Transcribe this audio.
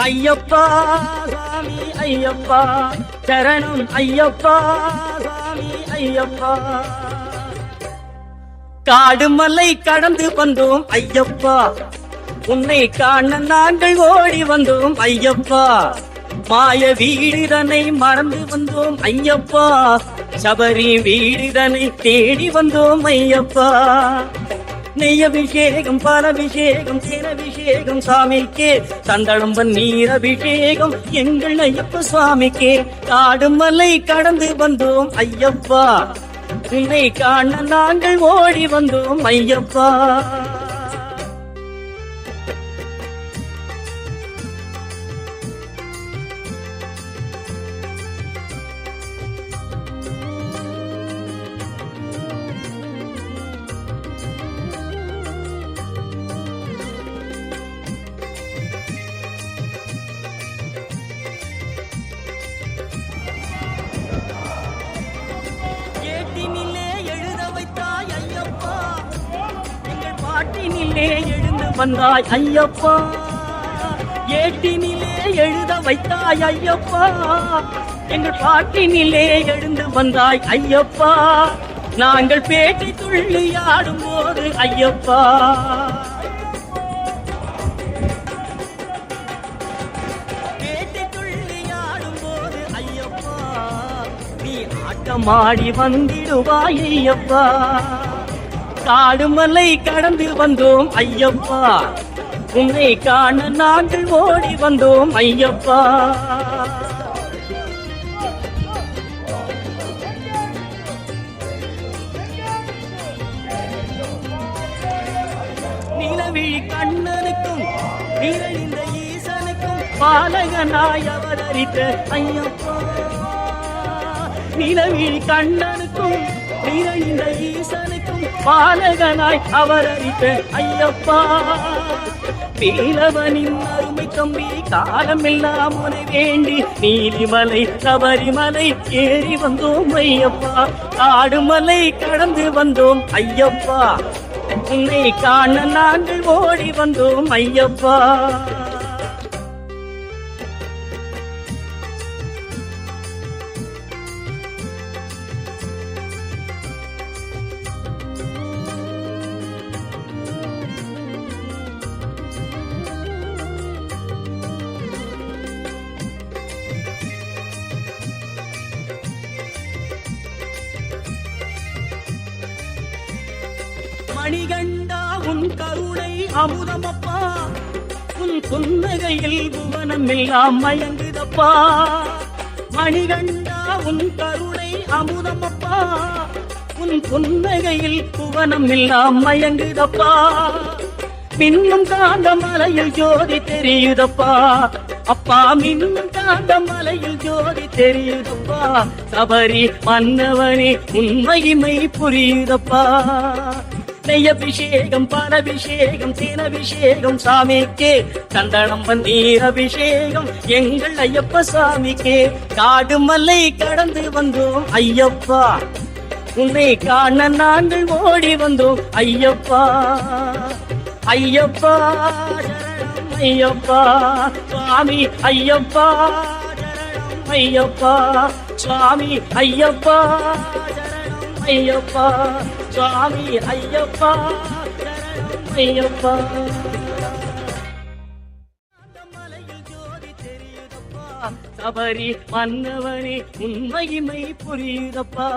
ஐயப்பா சாமி ஐயப்பா சரணம் ஐயப்பா சாமி ஐயப்பா. காடு மலை கடந்து வந்தோம் ஐயப்பா, உன்னை காண நாங்கள் ஓடி வந்தோம் ஐயப்பா. மாய வீடுதனை மறந்து வந்தோம் ஐயப்பா, சபரி வீடுதனை தேடி வந்தோம் ஐயப்பா. நெய்யபிஷேகம் பாலபிஷேகம் தேனபிஷேகம் சாமிக்கே, சந்தனம் பன்னீர் அபிஷேகம் எங்கள் ஐயப்ப சுவாமிக்கே. காடு மலை கடந்து வந்தோம் ஐயப்பா, உன்னை காண நாங்கள் ஓடி வந்தோம் ஐயப்பா. பாட்டினிலே எழுந்து வந்தாய் ஐயப்பா, ஏட்டினிலே எழுத வைத்தாய் ஐயப்பா. எங்கள் பாட்டினிலே எழுந்து வந்தாய் ஐயப்பா, நாங்கள் பேட்டி துள்ளி ஆடும் போது ஐயப்பா. பேட்டி துள்ளி ஆடும் போது ஐயப்பா, நீ ஆட்டமாடி வந்திடுவாய் ஐயப்பா. காடு மலை கடந்து வந்தோம் ஐயப்பா, உன்னை காண நாங்கள் ஓடி வந்தோம் ஐயப்பா. நிலவிழி கண்ணனுக்கும் நிழலிந்த ஈசனுக்கும் பாலகனாய் அவதரித்த ஐயப்பா. நிலவிழி கண்ணனுக்கும் நிழலிந்த ஈசனுக்கும் பாலகனாய் அவதரித்த ஐயப்பா. பீலவனின் அருமை தம்பி காலமெல்லாம் உனை வேண்டி நீலிமலை சபரிமலை ஏறி வந்தோம் ஐயப்பா. காடுமலை கடந்து வந்தோம் ஐயப்பா, உன்னை காண நாங்கள் ஓடி வந்தோம் ஐயப்பா. மணிகண்டா உன் கருணை அமுதமப்பா, உன் புன்னகையில் புவனம் எல்லாம் மயங்குதப்பா. மணிகண்டா உன் கருணை அமுதமப்பா, உன் புன்னகையில் புவனம் எல்லாம் மயங்குதப்பா. மின்னும் காந்த மலையில் ஜோதி தெரியுதப்பா அப்பா, மின்னும் காந்த மலையில் ஜோதி தெரியுதப்பா. சபரி மன்னவனே உன் மகிமை புரியுதப்பா. நெய்யபிஷேகம் பாலபிஷேகம் தேனபிஷேகம் சாமிக்கே, சந்தனம் பன்னீர் அபிஷேகம் எங்கள் ஐயப்ப சாமிக்கே. காடு மலை கடந்து வந்தோம் ஐயப்பா, உன்னை காண நாங்கள் ஓடி வந்தோம் ஐயப்பா. ஐயப்பா சரணம் ஐயப்பா சுவாமி ஐயப்பா, சரணம் ஐயப்பா சுவாமி ஐயப்பா, சரணம் ஐயப்பா சுவாமி ஐயப்பா, சரணம் ஐயப்பா. மலையில் ஜோதி தெரியுதப்பா, சபரி மன்னவனே உன் மகிமை புரியுதப்பா.